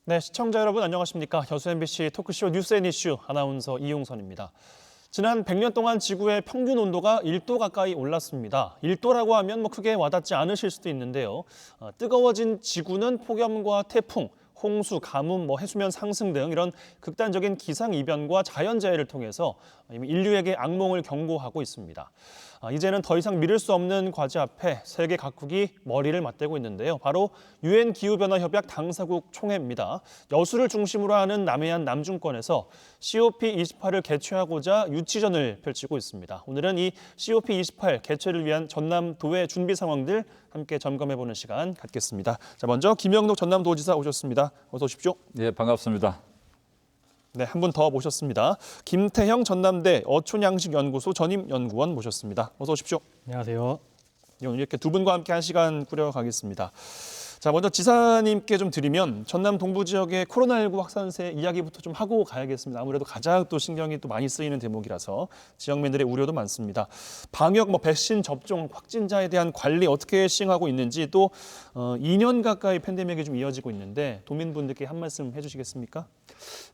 네, 시청자 여러분 안녕하십니까? 여수 MBC 토크쇼 뉴스 앤 이슈 아나운서 이용선입니다. 지난 100년 동안 지구의 평균 온도가 1도 가까이 올랐습니다. 1도라고 하면 크게 와닿지 않으실 수도 있는데요. 뜨거워진 지구는 폭염과 태풍, 홍수, 가뭄, 해수면 상승 등 이런 극단적인 기상이변과 자연재해를 통해서 이미 인류에게 악몽을 경고하고 있습니다. 이제는 더 이상 미룰 수 없는 과제 앞에 세계 각국이 머리를 맞대고 있는데요. 바로 유엔 기후변화협약 당사국 총회입니다. 여수를 중심으로 하는 남해안 남중권에서 COP28을 개최하고자 유치전을 펼치고 있습니다. 오늘은 이 COP28 개최를 위한 전남도의 준비 상황들 함께 점검해보는 시간 갖겠습니다. 자, 먼저 김영록 전남도지사 오셨습니다. 어서 오십시오. 네, 반갑습니다. 네, 한 분 더 모셨습니다. 김태형 전남대 어촌양식연구소 전임연구원 모셨습니다. 어서 오십시오. 안녕하세요. 오늘 이렇게 두 분과 함께 한 시간 꾸려가겠습니다. 자, 먼저 지사님께 좀 드리면 전남 동부 지역의 코로나19 확산세 이야기부터 좀 하고 가야겠습니다. 아무래도 가장 또 신경이 또 많이 쓰이는 대목이라서 지역민들의 우려도 많습니다. 방역, 백신 접종, 확진자에 대한 관리 어떻게 시행하고 있는지 또 2년 가까이 팬데믹이 좀 이어지고 있는데 도민분들께 한 말씀 해주시겠습니까?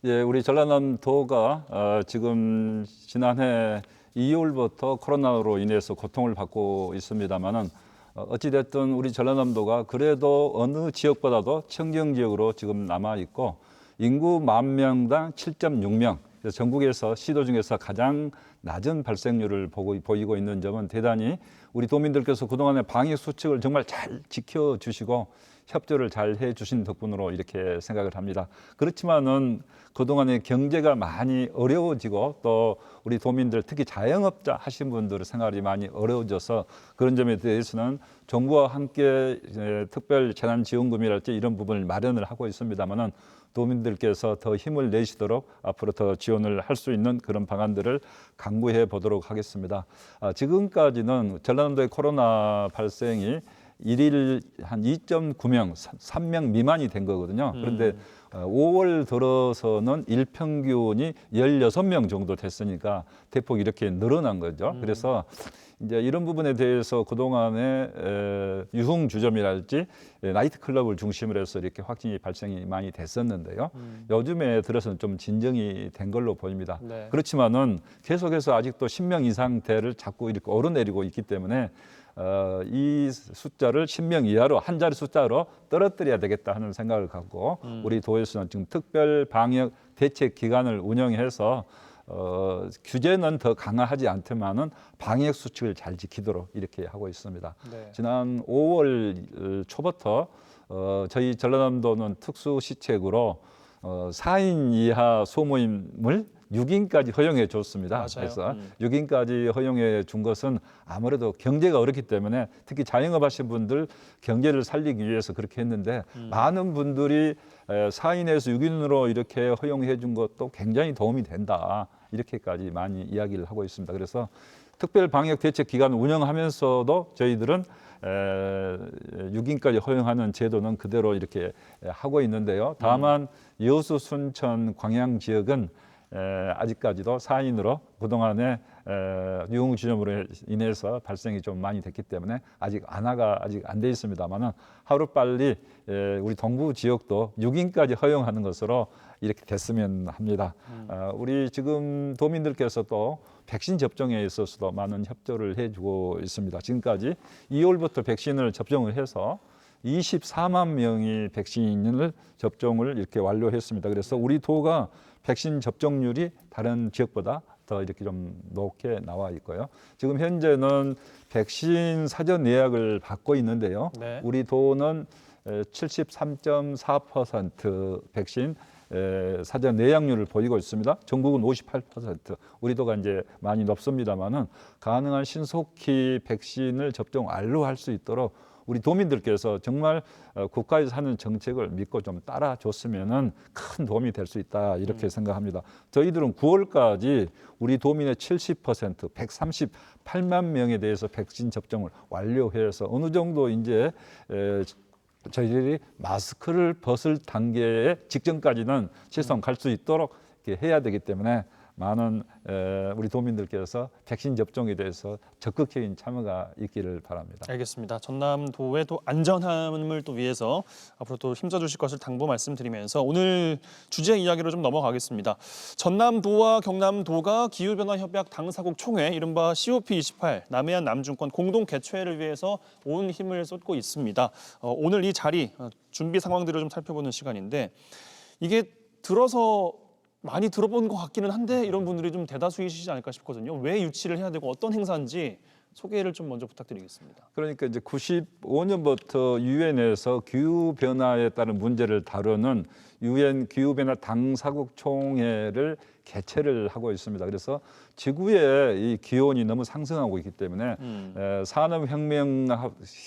예, 우리 전라남도가 지금 지난해 2월부터 코로나로 인해서 고통을 받고 있습니다만은 어찌됐든 우리 전라남도가 그래도 어느 지역보다도 청정 지역으로 지금 남아 있고 인구 10,000명당 7.6명, 전국에서 시도 중에서 가장 낮은 발생률을 보이고 있는 점은 대단히 우리 도민들께서 그동안의 방역 수칙을 정말 잘 지켜주시고 협조를 잘 해주신 덕분으로 이렇게 생각을 합니다. 그렇지만은 그동안에 경제가 많이 어려워지고 또 우리 도민들 특히 자영업자 하신 분들의 생활이 많이 어려워져서 그런 점에 대해서는 정부와 함께 특별 재난지원금이랄지 이런 부분을 마련을 하고 있습니다만은 도민들께서 더 힘을 내시도록 앞으로 더 지원을 할 수 있는 그런 방안들을 강구해 보도록 하겠습니다. 지금까지는 전라남도의 코로나 발생이 일일 한 2.9명, 3명 미만이 된 거거든요. 그런데 5월 들어서는 일평균이 16명 정도 됐으니까 대폭 이렇게 늘어난 거죠. 그래서 이제 이런 부분에 대해서 그동안에 유흥주점이랄지 나이트클럽을 중심으로 해서 이렇게 확진이 발생이 많이 됐었는데요. 요즘에 들어서는 좀 진정이 된 걸로 보입니다. 네. 그렇지만은 계속해서 아직도 10명 이상대를 자꾸 이렇게 오르내리고 있기 때문에 이 숫자를 10명 이하로 한 자리 숫자로 떨어뜨려야 되겠다 하는 생각을 갖고 우리 도에서는 지금 특별 방역 대책 기간을 운영해서 규제는 더 강화하지 않지만은 방역 수칙을 잘 지키도록 이렇게 하고 있습니다. 네. 지난 5월 초부터 저희 전라남도는 특수 시책으로 4인 이하 소모임을 6인까지 허용해 줬습니다. 맞아요. 그래서 6인까지 허용해 준 것은 아무래도 경제가 어렵기 때문에 특히 자영업 하신 분들 경제를 살리기 위해서 그렇게 했는데 많은 분들이 4인에서 6인으로 이렇게 허용해 준 것도 굉장히 도움이 된다. 이렇게까지 많이 이야기를 하고 있습니다. 그래서 특별 방역 대책 기간을 운영하면서도 저희들은 6인까지 허용하는 제도는 그대로 이렇게 하고 있는데요. 다만 여수, 순천, 광양 지역은 아직까지도 4인으로 그동안에 유흥주점으로 인해서 발생이 좀 많이 됐기 때문에 아직 안화가 안 돼 있습니다만은 하루빨리 우리 동부 지역도 6인까지 허용하는 것으로 이렇게 됐으면 합니다. 우리 지금 도민들께서 또 백신 접종에 있어서도 많은 협조를 해주고 있습니다. 지금까지 2월부터 백신을 접종을 해서 24만 명이 백신을 접종을 이렇게 완료했습니다. 그래서 우리 도가 백신 접종률이 다른 지역보다 더 이렇게 좀 높게 나와 있고요. 지금 현재는 백신 사전 예약을 받고 있는데요. 네. 우리 도는 73.4% 백신 사전 예약률을 보이고 있습니다. 전국은 58%. 우리 도가 이제 많이 높습니다만은 가능한 신속히 백신을 접종 완료할 수 있도록 우리 도민들께서 정말 국가에서 하는 정책을 믿고 좀 따라줬으면은 큰 도움이 될 수 있다 이렇게 생각합니다. 저희들은 9월까지 우리 도민의 70% 138만 명에 대해서 백신 접종을 완료해서 어느 정도 이제 저희들이 마스크를 벗을 단계에 직전까지는 최소한 갈 수 있도록 이렇게 해야 되기 때문에 많은 우리 도민들께서 백신 접종에 대해서 적극적인 참여가 있기를 바랍니다. 알겠습니다. 전남도의 또 안전함을 또 위해서 앞으로 또 힘써주실 것을 당부 말씀드리면서 오늘 주제 이야기로 좀 넘어가겠습니다. 전남도와 경남도가 기후변화협약 당사국 총회 이른바 COP28 남해안 남중권 공동 개최를 위해서 온 힘을 쏟고 있습니다. 오늘 이 자리 준비 상황들을 좀 살펴보는 시간인데 이게 들어서 많이 들어본 것 같기는 한데 이런 분들이 좀 대다수이시지 않을까 싶거든요. 왜 유치를 해야 되고 어떤 행사인지 소개를 좀 먼저 부탁드리겠습니다. 그러니까 이제 95년부터 유엔에서 기후 변화에 따른 문제를 다루는 유엔 기후 변화 당사국 총회를 개최를 하고 있습니다. 그래서 지구의 이 기온이 너무 상승하고 있기 때문에 산업혁명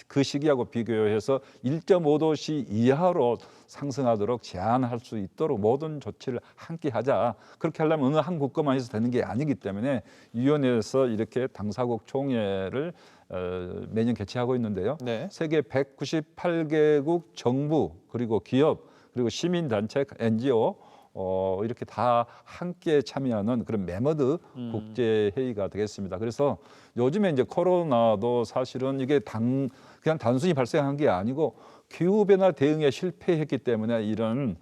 그 시기하고 비교해서 1.5도씨 이하로 상승하도록 제한할 수 있도록 모든 조치를 함께 하자. 그렇게 하려면 어느 한 국가만 해서 되는 게 아니기 때문에 유엔에서 이렇게 당사국 총회를 매년 개최하고 있는데요. 네. 세계 198개국 정부 그리고 기업 그리고 시민단체, NGO 이렇게 다 함께 참여하는 그런 메머드 국제회의가 되겠습니다. 그래서 요즘에 이제 코로나도 사실은 이게 그냥 단순히 발생한 게 아니고 기후변화 대응에 실패했기 때문에 이런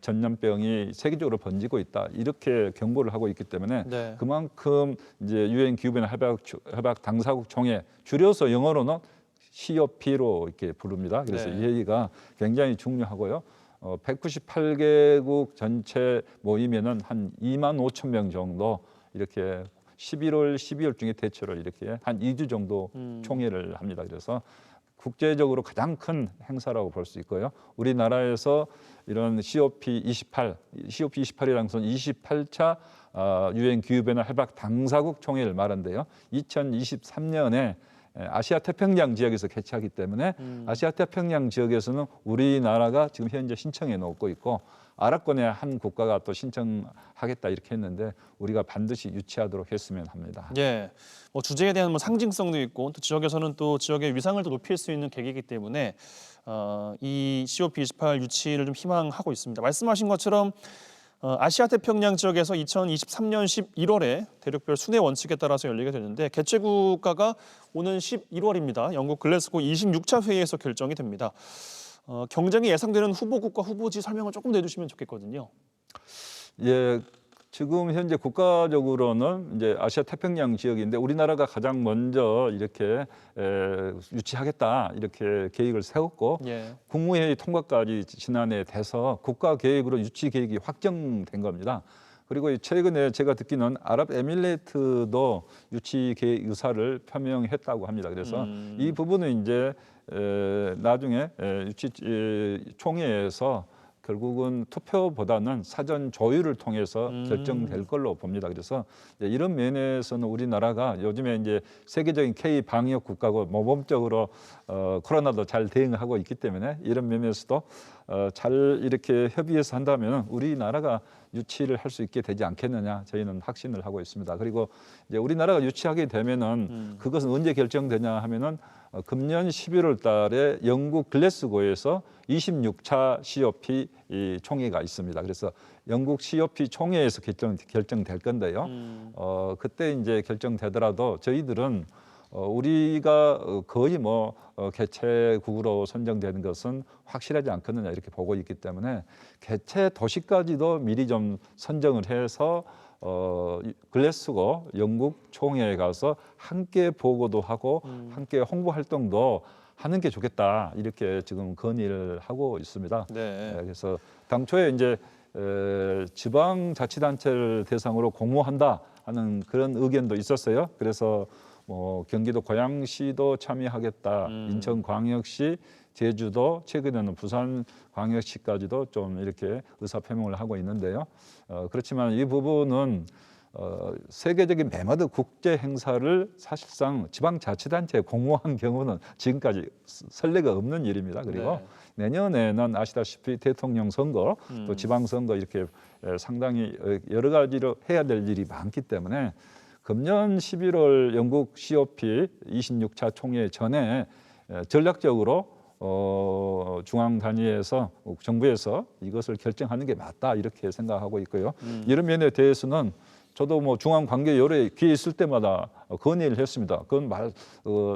전염병이 세계적으로 번지고 있다. 이렇게 경고를 하고 있기 때문에 네. 그만큼 이제 유엔 기후변화 협약 당사국 총회 줄여서 영어로는 COP로 이렇게 부릅니다. 그래서 네. 이 회의가 굉장히 중요하고요. 198개국 전체 모이면은 한 2만 5천 명 정도 이렇게 11월, 12월 중에 대체로 이렇게 한 2주 정도 총회를 합니다. 그래서 국제적으로 가장 큰 행사라고 볼 수 있고요. 우리나라에서 이런 COP28이라는 것은 28차 유엔 기후변화 협약 당사국 총회를 말한대요. 2023년에 아시아 태평양 지역에서 개최하기 때문에 아시아 태평양 지역에서는 우리나라가 지금 현재 신청해 놓고 있고 아랍권의 한 국가가 또 신청하겠다 이렇게 했는데 우리가 반드시 유치하도록 했으면 합니다. 예, 뭐 주제에 대한 뭐 상징성도 있고 또 지역에서는 또 지역의 위상을 또 높일 수 있는 계기이기 때문에 이 COP28 유치를 좀 희망하고 있습니다. 말씀하신 것처럼 아시아 태평양 지역에서 2023년 11월에 대륙별 순회 원칙에 따라서 열리게 되는데 개최 국가가 오는 11월입니다. 영국 글래스고 26차 회의에서 결정이 됩니다. 경쟁이 예상되는 후보국과 후보지 설명을 조금 내주시면 좋겠거든요. 예, 지금 현재 국가적으로는 이제 아시아 태평양 지역인데 우리나라가 가장 먼저 이렇게 유치하겠다 이렇게 계획을 세웠고 예. 국무회의 통과까지 지난해 돼서 국가 계획으로 유치 계획이 확정된 겁니다. 그리고 최근에 제가 듣기는 아랍에미레이트도 유치 계획 의사를 표명했다고 합니다. 그래서 이 부분은 이제 나중에 유치 총회에서 결국은 투표보다는 사전 조율을 통해서 결정될 걸로 봅니다. 그래서 이런 면에서는 우리나라가 요즘에 이제 세계적인 K 방역 국가고 모범적으로 코로나도 잘 대응하고 있기 때문에 이런 면에서도 잘 이렇게 협의해서 한다면 우리나라가 유치를 할 수 있게 되지 않겠느냐 저희는 확신을 하고 있습니다. 그리고 이제 우리나라가 유치하게 되면은 그것은 언제 결정되냐 하면은 금년 11월 달에 영국 글래스고에서 26차 COP 총회가 있습니다. 그래서 영국 COP 총회에서 결정될 건데요. 그때 이제 결정되더라도 저희들은 우리가 거의 뭐 개최국으로 선정되는 것은 확실하지 않겠느냐 이렇게 보고 있기 때문에 개최 도시까지도 미리 좀 선정을 해서 글래스고 영국 총회에 가서 함께 보고도 하고 함께 홍보 활동도 하는 게 좋겠다 이렇게 지금 건의를 하고 있습니다. 네. 그래서 당초에 이제 지방자치단체를 대상으로 공모한다 하는 그런 의견도 있었어요. 그래서 뭐 경기도 고양시도 참여하겠다, 인천광역시, 제주도, 최근에는 부산광역시까지도 좀 이렇게 의사표명을 하고 있는데요. 그렇지만 이 부분은 세계적인 메머드 국제 행사를 사실상 지방자치단체에 공모한 경우는 지금까지 선례가 없는 일입니다. 그리고 내년에는 아시다시피 대통령 선거, 또 지방선거 이렇게 상당히 여러 가지로 해야 될 일이 많기 때문에 금년 11월 영국 COP 26차 총회 전에 전략적으로 중앙 단위에서 정부에서 이것을 결정하는 게 맞다 이렇게 생각하고 있고요. 이런 면에 대해서는 저도 뭐 중앙관계요래 기회 있을 때마다 건의를 했습니다. 그건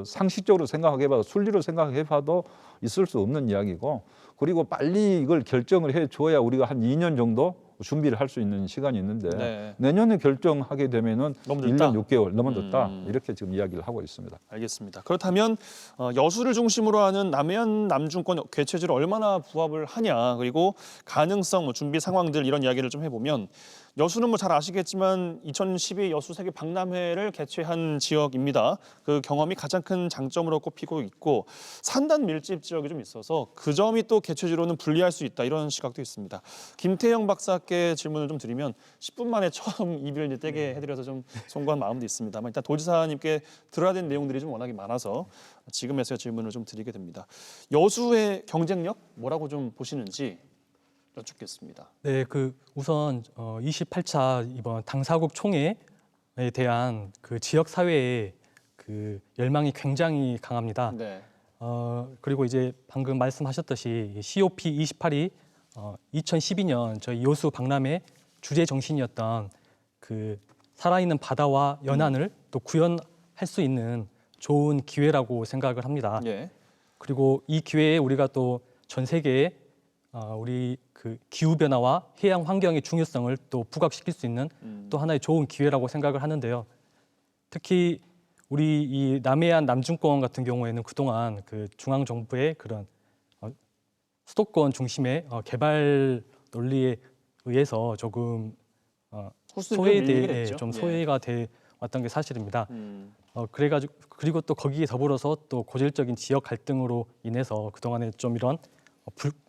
상식적으로 생각해봐도 순리로 생각해봐도 있을 수 없는 이야기고, 그리고 빨리 이걸 결정을 해줘야 우리가 한 2년 정도 준비를 할 수 있는 시간이 있는데 네. 내년에 결정하게 되면은 너무 늦다? 1년 6개월 너무 늦다 이렇게 지금 이야기를 하고 있습니다. 알겠습니다. 그렇다면 여수를 중심으로 하는 남해안 남중권 개최지를 얼마나 부합을 하냐, 그리고 가능성, 준비 상황들 이런 이야기를 좀 해보면, 여수는 뭐 잘 아시겠지만 2012 여수 세계 박람회를 개최한 지역입니다. 그 경험이 가장 큰 장점으로 꼽히고 있고, 산단 밀집 지역이 좀 있어서 그 점이 또 개최지로는 불리할 수 있다, 이런 시각도 있습니다. 김태형 박사께 질문을 좀 드리면 10분 만에 처음 입을 떼게 해드려서 좀 송구한 마음도 있습니다만, 일단 도지사님께 들어야 되는 내용들이 좀 워낙에 많아서 지금에서야 질문을 좀 드리게 됩니다. 여수의 경쟁력 뭐라고 좀 보시는지 여쭙겠습니다. 네, 우선 28차 이번 당사국 총회에 대한 그 지역 사회의 그 열망이 굉장히 강합니다. 네. 그리고 이제 방금 말씀하셨듯이 COP28이 2012년 저희 여수 박람회 주제 정신이었던 그 살아있는 바다와 연안을 또 구현할 수 있는 좋은 기회라고 생각을 합니다. 예. 그리고 이 기회에 우리가 또 전 세계에 우리 그 기후 변화와 해양 환경의 중요성을 또 부각시킬 수 있는 또 하나의 좋은 기회라고 생각을 하는데요. 특히 우리 이 남해안 남중권 같은 경우에는 그동안 그 중앙 정부의 그런 수도권 중심의 개발 논리에 의해서 조금 좀 소외가 돼 왔던 게 사실입니다. 그래가지고 그리고 또 거기에 더불어서 또 고질적인 지역 갈등으로 인해서 그동안에 좀 이런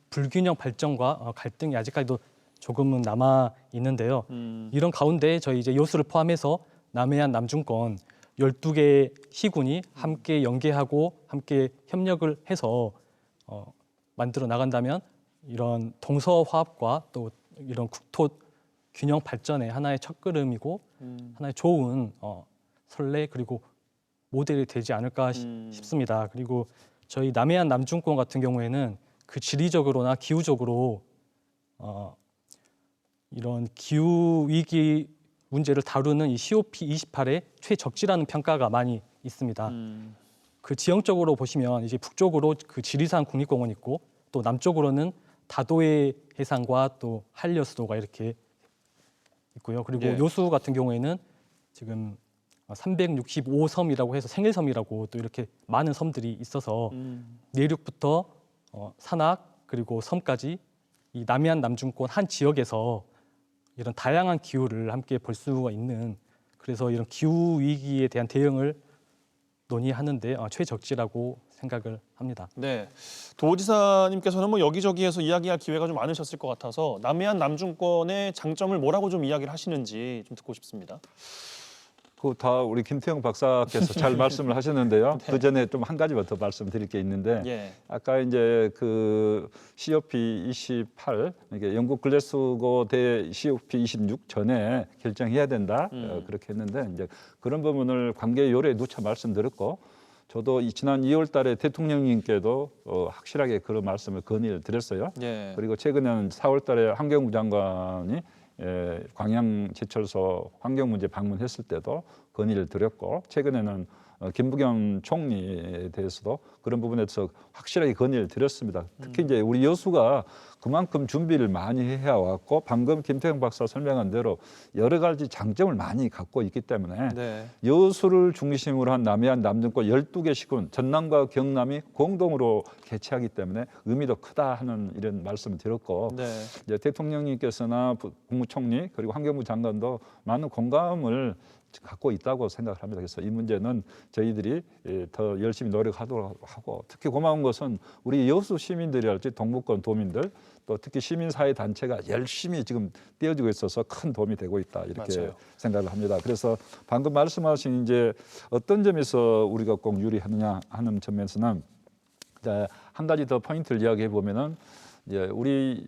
불균형 발전과 갈등이 아직까지도 조금은 남아 있는데요. 이런 가운데 저희 이제 여수를 포함해서 남해안 남중권 12개 시군이 함께 연계하고 함께 협력을 해서 만들어 나간다면 이런 동서화합과 또 이런 국토 균형 발전의 하나의 첫걸음이고 하나의 좋은 선례 그리고 모델이 되지 않을까 싶습니다. 그리고 저희 남해안 남중권 같은 경우에는 그 지리적으로나 기후적으로 이런 기후 위기 문제를 다루는 이 COP28의 최적지라는 평가가 많이 있습니다. 그 지형적으로 보시면 이제 북쪽으로 그 지리산 국립공원이 있고 또 남쪽으로는 다도해 해상과 또 한려수도가 이렇게 있고요. 그리고 예. 여수 같은 경우에는 지금 365섬이라고 해서 생일섬이라고 또 이렇게 많은 섬들이 있어서 내륙부터 산악 그리고 섬까지 이 남해안 남중권 한 지역에서 이런 다양한 기후를 함께 볼 수가 있는, 그래서 이런 기후 위기에 대한 대응을 논의하는데 최적지라고 생각을 합니다. 네, 도지사님께서는 뭐 여기저기에서 이야기할 기회가 좀 많으셨을 것 같아서 남해안 남중권의 장점을 뭐라고 좀 이야기를 하시는지 좀 듣고 싶습니다. 그 다 우리 김태형 박사께서 잘 말씀을 하셨는데요. 네. 그 전에 좀 한 가지 더 말씀드릴 게 있는데, 예. 아까 이제 그 COP28 이게 영국 글래스고 대 COP26 전에 결정해야 된다 그렇게 했는데, 이제 그런 부분을 관계 요래에 누차 말씀드렸고, 저도 지난 2월달에 대통령님께도 확실하게 그런 말씀을 건의를 드렸어요. 예. 그리고 최근에는 4월달에 환경부 장관이 광양 제철소 환경 문제 방문했을 때도 건의를 드렸고, 최근에는 김부겸 총리에 대해서도 그런 부분에 대해서 확실하게 건의를 드렸습니다. 특히 이제 우리 여수가 그만큼 준비를 많이 해왔고, 방금 김태형 박사 설명한 대로 여러 가지 장점을 많이 갖고 있기 때문에 네. 여수를 중심으로 한 남해안 남중권 12개 시군, 전남과 경남이 공동으로 개최하기 때문에 의미도 크다 하는 이런 말씀을 드렸고, 네. 이제 대통령님께서나 국무총리 그리고 환경부 장관도 많은 공감을 갖고 있다고 생각을 합니다. 그래서 이 문제는 저희들이 더 열심히 노력하도록 하고, 특히 고마운 것은 우리 여수 시민들이랄지 동북권 도민들 또 특히 시민사회 단체가 열심히 지금 떼어주고 있어서 큰 도움이 되고 있다 이렇게 맞아요. 생각을 합니다. 그래서 방금 말씀하신 이제 어떤 점에서 우리가 꼭 유리하느냐 하는 점에서는 한 가지 더 포인트를 이야기해 보면은 이제 우리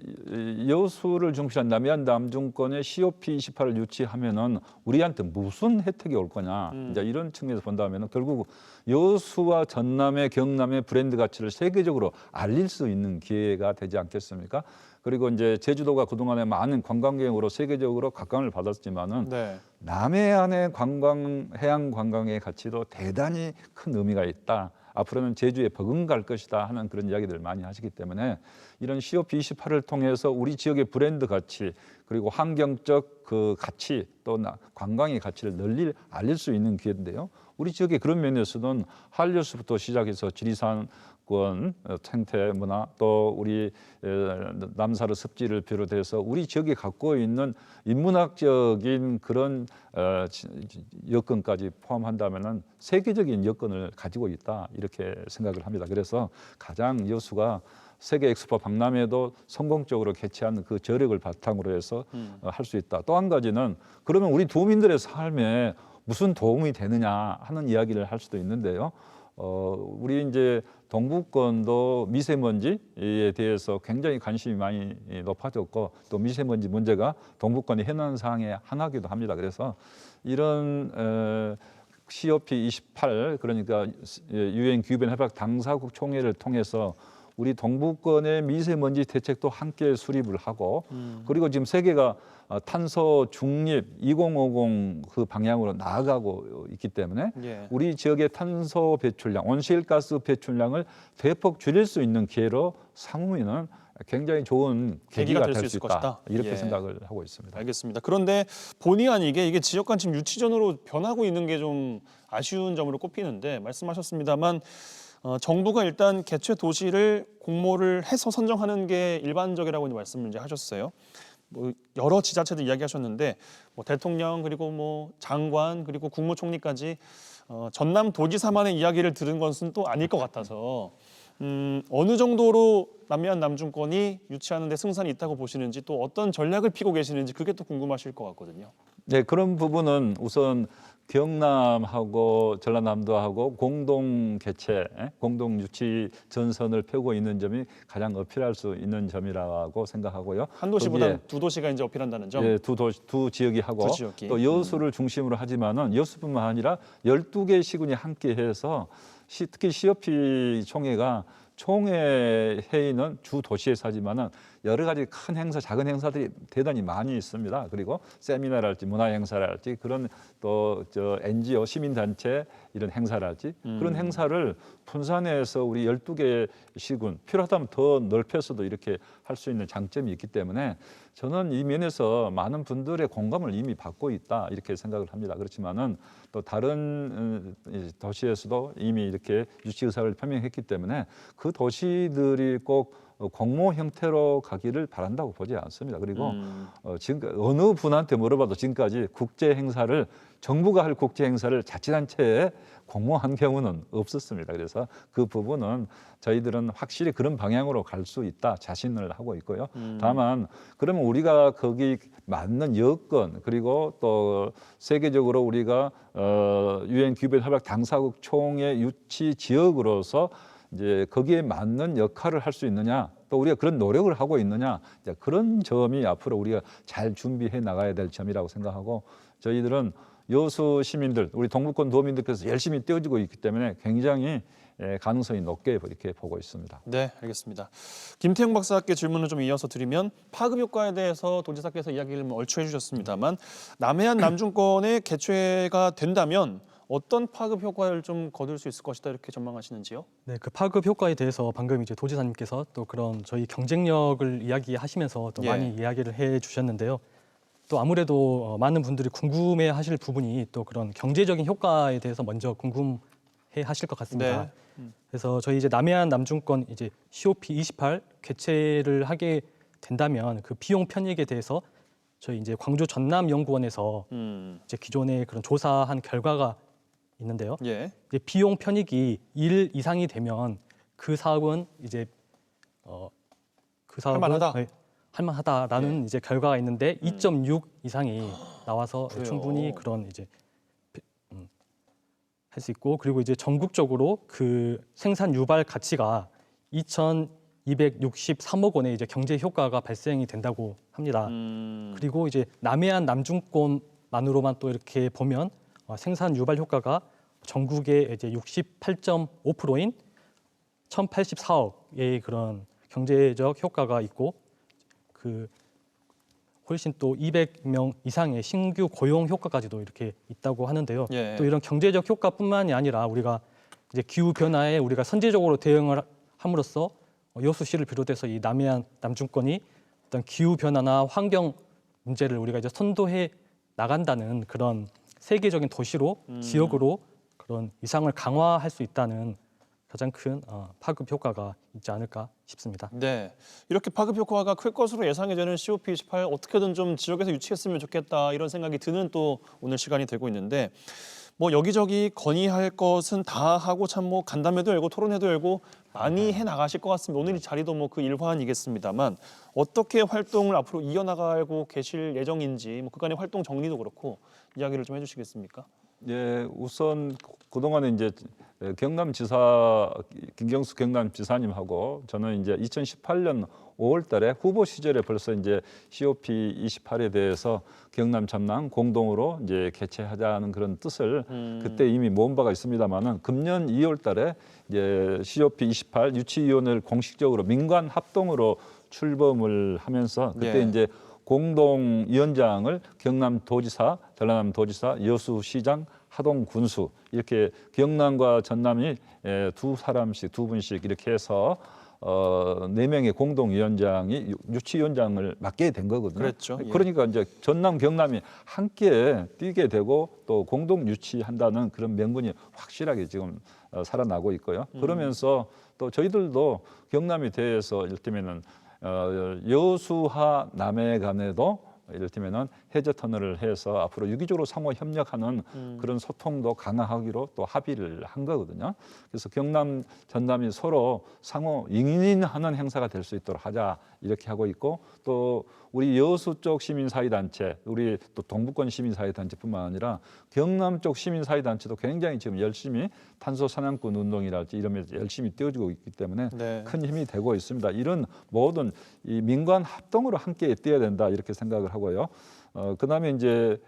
여수를 중심한 남해안 남중권의 COP28을 유치하면은 우리한테 무슨 혜택이 올 거냐 이제 이런 측면에서 본다면은 결국 여수와 전남의 경남의 브랜드 가치를 세계적으로 알릴 수 있는 기회가 되지 않겠습니까? 그리고 이제 제주도가 그동안에 많은 관광객으로 세계적으로 각광을 받았지만은 네. 남해안의 해양 관광의 가치도 대단히 큰 의미가 있다. 앞으로는 제주에 버금갈 것이다 하는 그런 이야기들을 많이 하시기 때문에 이런 COP28을 통해서 우리 지역의 브랜드 가치 그리고 환경적 그 가치 또 관광의 가치를 널리 알릴 수 있는 기회인데요. 우리 지역의 그런 면에서는 한려수부터 시작해서 지리산권 생태 문화 또 우리 남사르 습지를 비롯해서 우리 지역이 갖고 있는 인문학적인 그런 여건까지 포함한다면은 세계적인 여건을 가지고 있다 이렇게 생각을 합니다. 그래서 가장 여수가 세계 엑스포 박람회도 성공적으로 개최한 그 저력을 바탕으로 해서 할 수 있다. 또 한 가지는 그러면 우리 도민들의 삶에 무슨 도움이 되느냐 하는 이야기를 할 수도 있는데요. 우리 이제 동부권도 미세먼지에 대해서 굉장히 관심이 많이 높아졌고 또 미세먼지 문제가 동부권의 현안 사항의 하나이기도 합니다. 그래서 이런 COP28 그러니까 유엔 기후변화 협약 당사국 총회를 통해서 우리 동부권의 미세먼지 대책도 함께 수립을 하고 그리고 지금 세계가 탄소 중립 2050 그 방향으로 나아가고 있기 때문에 예. 우리 지역의 탄소 배출량, 온실가스 배출량을 대폭 줄일 수 있는 기회로 삼으면은 굉장히 좋은 계기가 될 수 있을 있다. 것이다. 이렇게 예. 생각을 하고 있습니다. 알겠습니다. 그런데 본의 아니게 이게 지역간 지금 유치전으로 변하고 있는 게 좀 아쉬운 점으로 꼽히는데 말씀하셨습니다만 정부가 일단 개최 도시를 공모를 해서 선정하는 게 일반적이라고 말씀을 이제 하셨어요. 뭐 여러 지자체들 이야기하셨는데 뭐 대통령 그리고 뭐 장관 그리고 국무총리까지 전남 도지사만의 이야기를 들은 것은 또 아닐 것 같아서 어느 정도로 남해안 남중권이 유치하는 데 승산이 있다고 보시는지 또 어떤 전략을 피고 계시는지 그게 또 궁금하실 것 같거든요. 네, 그런 부분은 우선 경남하고 전라남도하고 공동 개최, 공동 유치 전선을 펴고 있는 점이 가장 어필할 수 있는 점이라고 생각하고요. 한 도시보다 두 도시가 이제 어필한다는 점. 예, 두 지역이 하고 두 지역이. 또 여수를 중심으로 하지만은 여수뿐만 아니라 12개 시군이 함께해서 특히 COP 총회가 총회 회의는 주 도시에서 하지만은 여러 가지 큰 행사, 작은 행사들이 대단히 많이 있습니다. 그리고 세미나랄지 문화 행사랄지 그런 또 NGO 시민단체 이런 행사랄지 그런 행사를 분산해서 우리 12개 시군 필요하다면 더 넓혀서도 이렇게 할 수 있는 장점이 있기 때문에 저는 이 면에서 많은 분들의 공감을 이미 받고 있다 이렇게 생각을 합니다. 그렇지만은 또 다른 도시에서도 이미 이렇게 유치 의사를 표명했기 때문에 그 도시들이 꼭 공모 형태로 가기를 바란다고 보지 않습니다. 그리고 지금 어느 분한테 물어봐도 지금까지 국제 행사를 정부가 할 국제 행사를 자치단체에 공모한 경우는 없었습니다. 그래서 그 부분은 저희들은 확실히 그런 방향으로 갈 수 있다 자신을 하고 있고요. 다만 그러면 우리가 거기 맞는 여건 그리고 또 세계적으로 우리가 유엔 기후변화 협약 당사국 총회 유치 지역으로서 이제 거기에 맞는 역할을 할 수 있느냐 또 우리가 그런 노력을 하고 있느냐 이제 그런 점이 앞으로 우리가 잘 준비해 나가야 될 점이라고 생각하고 저희들은 여수 시민들 우리 동부권 도민들께서 열심히 뛰어주고 있기 때문에 굉장히 가능성이 높게 이렇게 보고 있습니다. 네, 알겠습니다. 김태형 박사께 질문을 좀 이어서 드리면 파급 효과에 대해서 도지사께서 이야기를 얼추 해주셨습니다만 남해안 남중권의 개최가 된다면 어떤 파급 효과를 좀 거둘 수 있을 것이다 이렇게 전망하시는지요? 네, 그 파급 효과에 대해서 방금 이제 도지사님께서 또 그런 저희 경쟁력을 이야기하시면서 또 예. 많이 이야기를 해 주셨는데요. 또 아무래도 많은 분들이 궁금해하실 부분이 또 그런 경제적인 효과에 대해서 먼저 궁금해하실 것 같습니다. 네. 그래서 저희 이제 남해안 남중권 이제 COP28 개최를 하게 된다면 그 비용 편익에 대해서 저희 이제 광주 전남연구원에서 이제 기존에 그런 조사한 결과가 있는데요. 예. 이제 비용 편익이 1 이상이 되면 그 사업은 이제 그 사업은 할만하다? 네, 할만하다라는 이제 결과가 있는데 2.6 이상이 나와서 그래요? 충분히 그런 이제 할 수 있고 그리고 이제 전국적으로 그 생산 유발 가치가 263억 원의 이제 경제 효과가 발생이 된다고 합니다. 그리고 이제 남해안 남중권만으로만 또 이렇게 보면 생산 유발 효과가 전국의 이제 68.5%인 1,084억의 그런 경제적 효과가 있고 그 훨씬 또 200명 이상의 신규 고용 효과까지도 이렇게 있다고 하는데요. 예. 또 이런 경제적 효과뿐만이 아니라 우리가 이제 기후 변화에 우리가 선제적으로 대응을 함으로써 여수시를 비롯해서 이 남해안 남중권이 어떤 기후 변화나 환경 문제를 우리가 이제 선도해 나간다는 그런 세계적인 도시로 지역으로 그런 위상을 강화할 수 있다는 가장 큰 파급 효과가 있지 않을까 싶습니다. 네, 이렇게 파급 효과가 클 것으로 예상이 되는 COP28 어떻게든 좀 지역에서 유치했으면 좋겠다 이런 생각이 드는 또 오늘 시간이 되고 있는데 뭐 여기저기 건의할 것은 다 하고 참 뭐 간담회도 열고 토론회도 열고 많이 해 나가실 것 같습니다. 오늘 이 자리도 뭐 그 일환이겠습니다만 어떻게 활동을 앞으로 이어나가고 계실 예정인지 뭐 그간의 활동 정리도 그렇고 이야기를 좀 해주시겠습니까? 예, 우선 그동안에 이제 경남지사 김경수 경남지사님하고 저는 이제 2018년 5월달에 후보 시절에 벌써 이제 COP28에 대해서 경남 전남 공동으로 이제 개최하자는 그런 뜻을 그때 이미 모은 바가 있습니다만은 금년 2월달에 이제 COP28 유치위원회를 공식적으로 민관 합동으로 출범을 하면서 그때 예. 이제 공동위원장을 경남도지사, 전라남도지사, 여수시장, 하동군수 이렇게 경남과 전남이 두 사람씩 두 분씩 이렇게 해서 4명의 공동위원장이 유치위원장을 맡게 된 거거든요. 그랬죠. 예. 그러니까 이제 전남, 경남이 함께 뛰게 되고 또 공동 유치한다는 그런 명분이 확실하게 지금 살아나고 있고요. 그러면서 또 저희들도 경남에 대해서 이를테면은 여수와 남해 간에도 이를테면은 해저 터널을 해서 앞으로 유기적으로 상호 협력하는 그런 소통도 강화하기로 또 합의를 한 거거든요. 그래서 경남, 전남이 서로 상호 윈윈하는 행사가 될 수 있도록 하자 이렇게 하고 있고 또 우리 여수 쪽 시민사회단체, 우리 또 동부권 시민사회단체뿐만 아니라 경남 쪽 시민사회단체도 굉장히 지금 열심히 탄소 사냥꾼 운동이랄지 이러면서 열심히 뛰어주고 있기 때문에 네. 큰 힘이 되고 있습니다. 이런 모든 이 민관 합동으로 함께 뛰어야 된다 이렇게 생각을 하고요. 그다음에 이제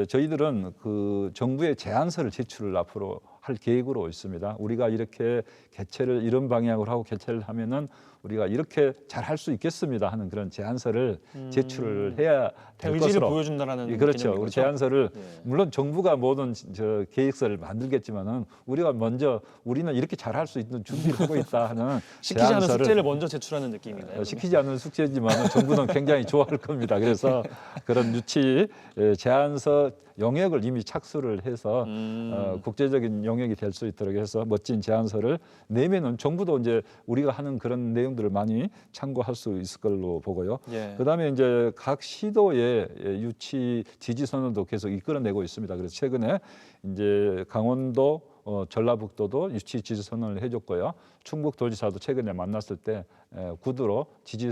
저희들은 그 정부의 제안서를 제출을 앞으로 할 계획으로 있습니다. 우리가 이렇게 개최를 이런 방향으로 하고 개최를 하면은 우리가 이렇게 잘 할 수 있겠습니다 하는 그런 제안서를 제출을 해야 될 의지를 것으로. 보여준다라는 그렇죠. 개념인 우리 거죠? 제안서를 예. 물론 정부가 모든 저 계획서를 만들겠지만은 우리가 먼저 우리는 이렇게 잘 할 수 있는 준비를 하고 있다 하는 시키지 않은 제안서를 숙제를 먼저 제출하는 느낌인가요? 시키지 않은 숙제지만 정부는 굉장히 좋아할 겁니다. 그래서 그런 유치 제안서 용역을 이미 착수를 해서 국제적인 용역이 될 수 있도록 해서 멋진 제안서를 내면은 정부도 이제 우리가 하는 그런 내용들을 많이 참고할 수 있을 걸로 보고요. 예. 그다음에 이제 각 시도의 유치 지지 선언도 계속 이끌어내고 있습니다. 그래서 최근에 이제 강원도 전라북도도 유치 지지 선언을 해줬고요. 충북도지사도 최근에 만났을 때 구두로 지지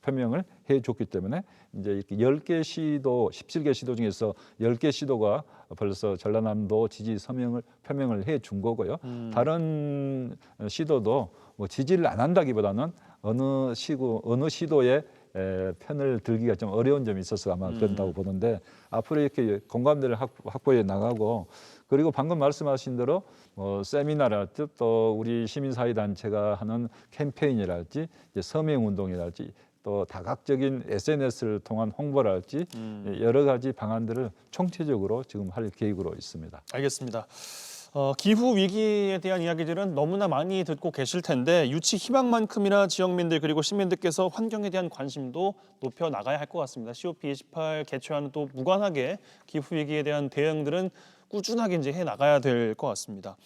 표명을 해줬기 때문에 이제 이렇게 10개 시도, 17개 시도 중에서 10개 시도가 벌써 전라남도 지지 표명을 해준 거고요. 다른 시도도 뭐 지지를 안 한다기보다는 어느 시도에 편을 들기가 좀 어려운 점이 있어서 아마 그런다고 보는데 앞으로 이렇게 공감대를 확보해 나가고 그리고 방금 말씀하신 대로 세미나랄지 또 우리 시민사회단체가 하는 캠페인이랄지 이제 서명운동이랄지 또 다각적인 SNS를 통한 홍보랄지 여러 가지 방안들을 총체적으로 지금 할 계획으로 있습니다. 알겠습니다. 기후 위기에 대한 이야기들은 너무나 많이 듣고 계실 텐데 유치 희망만큼이나 지역민들 그리고 시민들께서 환경에 대한 관심도 높여 나가야 할 것 같습니다. COP28 개최와는 또 무관하게 기후 위기에 대한 대응들은 꾸준하게 이제 해 나가야 될 것 같습니다.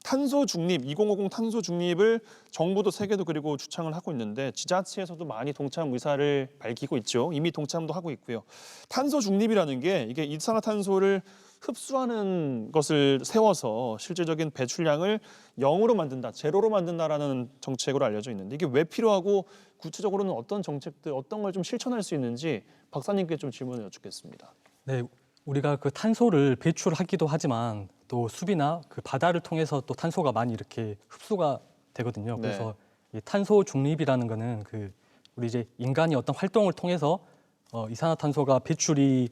탄소 중립, 2050 탄소 중립을 정부도 세계도 그리고 주창을 하고 있는데 지자체에서도 많이 동참 의사를 밝히고 있죠. 이미 동참도 하고 있고요. 탄소 중립이라는 게 이게 이산화탄소를 흡수하는 것을 세워서 실질적인 배출량을 0으로 만든다, 제로로 만든다라는 정책으로 알려져 있는데 이게 왜 필요하고 구체적으로는 어떤 정책들, 어떤 걸 좀 실천할 수 있는지 박사님께 좀 질문을 여쭙겠습니다. 네, 우리가 그 탄소를 배출하기도 하지만 또 숲이나 그 바다를 통해서 또 탄소가 많이 이렇게 흡수가 되거든요. 네. 그래서 이 탄소 중립이라는 거는 우리 이제 인간이 어떤 활동을 통해서 이산화탄소가 배출량이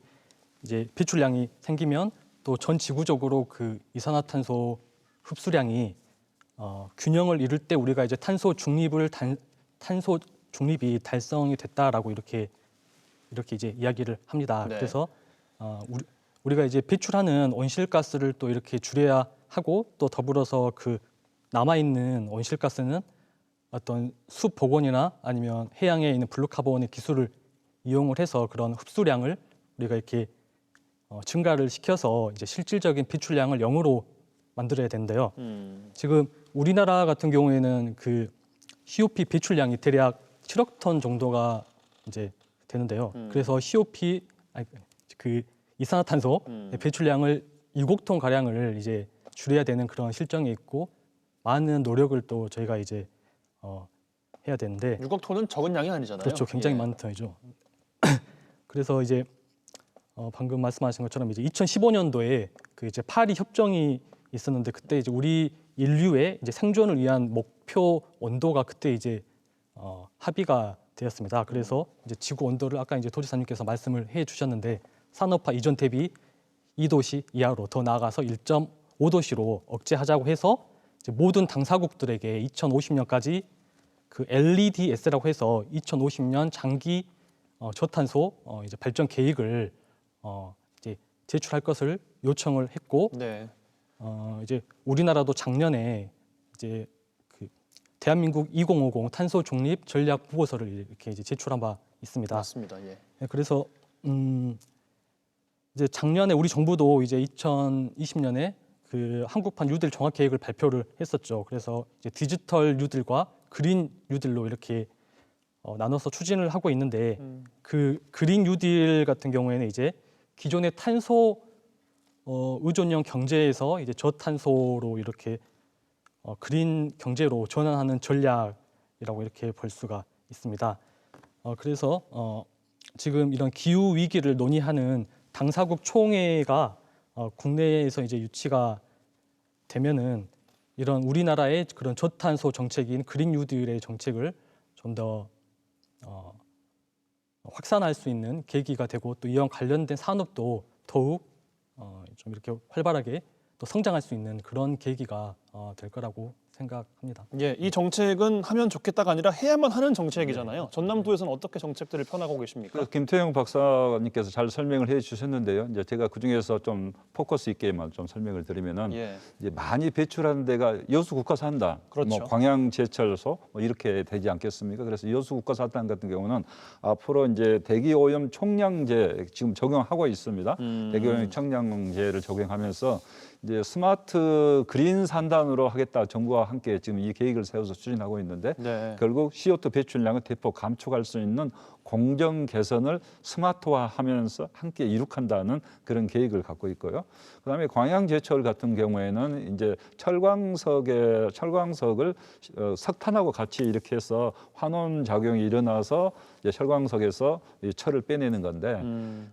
생기면 또 전 지구적으로 그 이산화탄소 흡수량이 균형을 이룰 때 우리가 이제 탄소 중립이 달성이 됐다라고 이렇게 이제 이야기를 합니다. 네. 그래서 우리가 이제 배출하는 온실가스를 또 이렇게 줄여야 하고 또 더불어서 그 남아 있는 온실가스는 어떤 숲 복원이나 아니면 해양에 있는 블루카본의 기술을 이용을 해서 그런 흡수량을 우리가 이렇게 증가를 시켜서 이제 실질적인 배출량을 0으로 만들어야 되는데요. 지금 우리나라 같은 경우에는 그 COP 배출량이 대략 7억 톤 정도가 이제 되는데요. 그래서 그 이산화탄소 배출량을 6억 톤 가량을 이제 줄여야 되는 그런 실정에 있고 많은 노력을 또 저희가 이제 해야 되는데 6억 톤은 적은 양이 아니잖아요. 그렇죠. 굉장히 예. 많은 톤이죠. 그래서 이제 방금 말씀하신 것처럼 이제 2015년도에 그 이제 파리 협정이 있었는데 그때 이제 우리 인류의 이제 생존을 위한 목표 온도가 그때 이제 합의가 되었습니다. 그래서 이제 지구 온도를 아까 이제 도지사님께서 말씀을 해주셨는데 산업화 이전 대비 2도씨 이하로 더 나아가서 1.5도씨로 억제하자고 해서 이제 모든 당사국들에게 2050년까지 그 LEDS라고 해서 2050년 장기 저탄소 이제 발전 계획을 이제 제출할 것을 요청을 했고 네. 이제 우리나라도 작년에 이제 그 대한민국 2050 탄소 중립 전략 보고서를 이렇게 이제 제출한 바 있습니다. 맞습니다. 예. 네, 그래서 이제 작년에 우리 정부도 이제 2020년에 그 한국판 뉴딜 종합 계획을 발표를 했었죠. 그래서 이제 디지털 뉴딜과 그린 뉴딜로 이렇게 나눠서 추진을 하고 있는데 그 그린 뉴딜 같은 경우에는 이제 기존의 탄소 의존형 경제에서 이제 저탄소로 이렇게 그린 경제로 전환하는 전략이라고 이렇게 볼 수가 있습니다. 그래서 지금 이런 기후 위기를 논의하는 당사국 총회가 국내에서 이제 유치가 되면은 이런 우리나라의 그런 저탄소 정책인 그린 뉴딜의 정책을 좀 더 확산할 수 있는 계기가 되고 또 이와 관련된 산업도 더욱 좀 이렇게 활발하게 또 성장할 수 있는 그런 계기가 될 거라고 생각합니다. 예, 이 정책은 하면 좋겠다가 아니라 해야만 하는 정책이잖아요. 전남도에서는 어떻게 정책들을 펴나가고 계십니까? 그래서 김태형 박사님께서 잘 설명을 해주셨는데요. 이제 제가 그 중에서 좀 포커스 있게만 좀 설명을 드리면은 예. 이제 많이 배출하는 데가 여수 국가산단, 그렇죠. 뭐 광양제철소 뭐 이렇게 되지 않겠습니까? 그래서 여수 국가산단 같은 경우는 앞으로 이제 대기오염 총량제 지금 적용하고 있습니다. 대기오염 총량제를 적용하면서 이제 스마트 그린 산단으로 하겠다 정부와 함께 지금 이 계획을 세워서 추진하고 있는데 네. 결국 CO2 배출량을 대폭 감축할 수 있는 공정 개선을 스마트화하면서 함께 이룩한다는 그런 계획을 갖고 있고요. 그다음에 광양제철 같은 경우에는 이제 철광석을 석탄하고 같이 이렇게 해서 환원 작용이 일어나서 이제 철광석에서 이 철을 빼내는 건데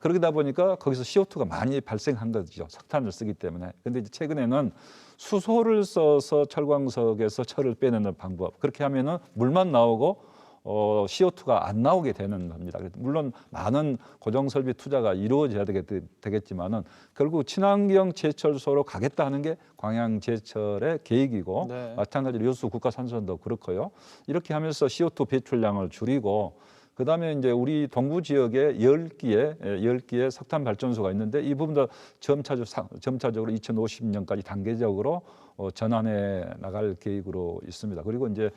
그러다 보니까 거기서 CO2가 많이 발생한 거죠. 석탄을 쓰기 때문에. 근데 이제 최근에는 수소를 써서 철광석에서 철을 빼내는 방법. 그렇게 하면은 물만 나오고 CO2가 안 나오게 되는 겁니다. 물론 많은 고정 설비 투자가 이루어져야 되겠지만은 결국 친환경 제철소로 가겠다 하는 게 광양 제철의 계획이고 네. 마찬가지로 여수 국가산선도 그렇고요. 이렇게 하면서 CO2 배출량을 줄이고 그다음에 이제 우리 동부 지역에 10기의 석탄 발전소가 있는데 이 부분도 점차적으로 2050년까지 단계적으로 전환해 나갈 계획으로 있습니다. 그리고 이제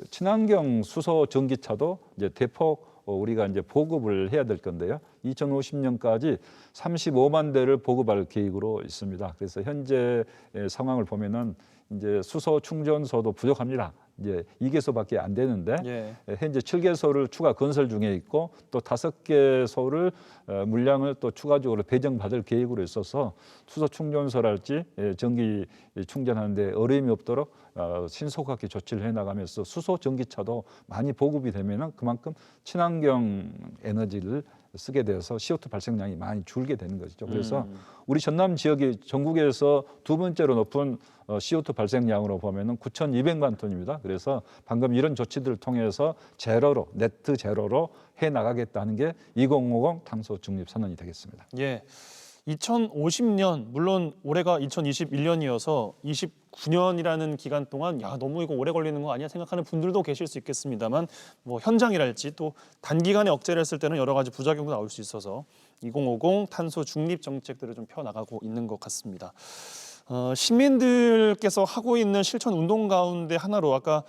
친환경 수소 전기차도 이제 대폭 우리가 이제 보급을 해야 될 건데요. 2050년까지 35만 대를 보급할 계획으로 있습니다. 그래서 현재 상황을 보면은 이제 수소 충전소도 부족합니다. 이제 2개소밖에 안 되는데 예. 현재 7개소를 추가 건설 중에 있고 또 5개소를 물량을 또 추가적으로 배정받을 계획으로 있어서 수소 충전소랄지 전기 충전하는데 어려움이 없도록 신속하게 조치를 해나가면서 수소 전기차도 많이 보급이 되면은 그만큼 친환경 에너지를 쓰게 돼서 CO2 발생량이 많이 줄게 되는 것이죠. 그래서 우리 전남 지역이 전국에서 두 번째로 높은 CO2 발생량으로 보면은 9,200만 톤입니다. 그래서 방금 이런 조치들을 통해서 제로로, 네트 제로로 해 나가겠다는 게 2050 탄소 중립 선언이 되겠습니다. 예. 2050년 물론 올해가 2021년이어서 29년이라는 기간 동안 야 너무 이거 오래 걸리는 거 아니야 생각하는 분들도 계실 수 있겠습니다만 뭐 현장이랄지 또 단기간에 억제를 했을 때는 여러 가지 부작용도 나올 수 있어서 2050 탄소 중립 정책들을 좀 펴나가고 있는 것 같습니다. 시민들께서 하고 있는 실천 운동 가운데 하나로 아까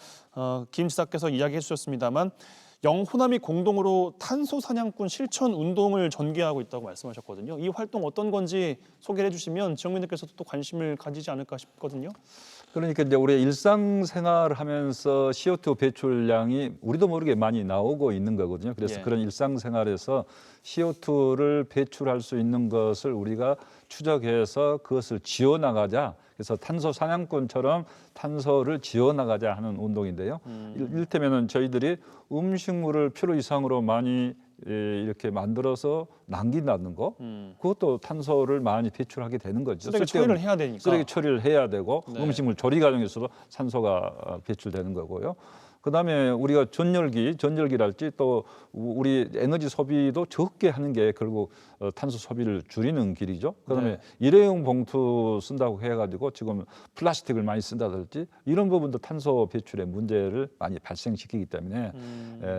김 지사께서 이야기해 주셨습니다만 영호남이 공동으로 탄소 사냥꾼 실천 운동을 전개하고 있다고 말씀하셨거든요. 이 활동 어떤 건지 소개해 주시면 지역민들께서도 또 관심을 가지지 않을까 싶거든요. 그러니까 이제 우리 일상생활하면서 CO2 배출량이 우리도 모르게 많이 나오고 있는 거거든요. 그래서 예. 그런 일상생활에서 CO2를 배출할 수 있는 것을 우리가 추적해서 그것을 지어나가자. 그래서 탄소 사냥꾼처럼 탄소를 지어나가자 하는 운동인데요. 이를테면은 저희들이 음식물을 필요 이상으로 많이 이렇게 만들어서 남긴다는 거, 그것도 탄소를 많이 배출하게 되는 거죠. 쓰레기 처리를 해야 되니까. 쓰레기 처리를 해야 되고 네. 음식물 조리 과정에서도 산소가 배출되는 거고요. 그다음에 우리가 전열기랄지 또 우리 에너지 소비도 적게 하는 게 결국 탄소 소비를 줄이는 길이죠. 그다음에 네. 일회용 봉투 쓴다고 해가지고 지금 플라스틱을 많이 쓴다든지 이런 부분도 탄소 배출의 문제를 많이 발생시키기 때문에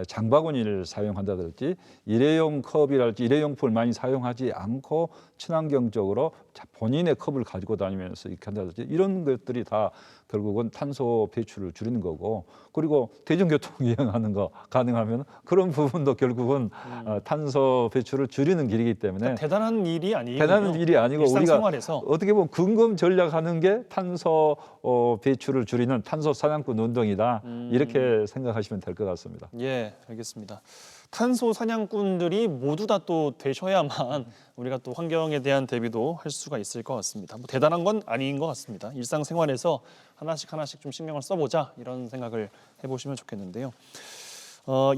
장바구니를 사용한다든지 일회용 컵이랄지 일회용품을 많이 사용하지 않고 친환경적으로 본인의 컵을 가지고 다니면서 이렇게 한다든지 이런 것들이 다 결국은 탄소 배출을 줄이는 거고 그리고 대중교통 이용하는 거 가능하면 그런 부분도 결국은 탄소 배출을 줄이는 길이기 때문에 그러니까 대단한 일이 아니에요. 대단한 일이 아니고 우리가 일상생활에서 어떻게 보면 근검 전략하는 게 탄소 배출을 줄이는 탄소 사냥꾼 운동이다 이렇게 생각하시면 될 것 같습니다. 예, 알겠습니다. 탄소 사냥꾼들이 모두 다 또 되셔야만 우리가 또 환경에 대한 대비도 할 수가 있을 것 같습니다. 뭐 대단한 건 아닌 것 같습니다. 일상생활에서 하나씩 좀 신경을 써보자 이런 생각을 해보시면 좋겠는데요.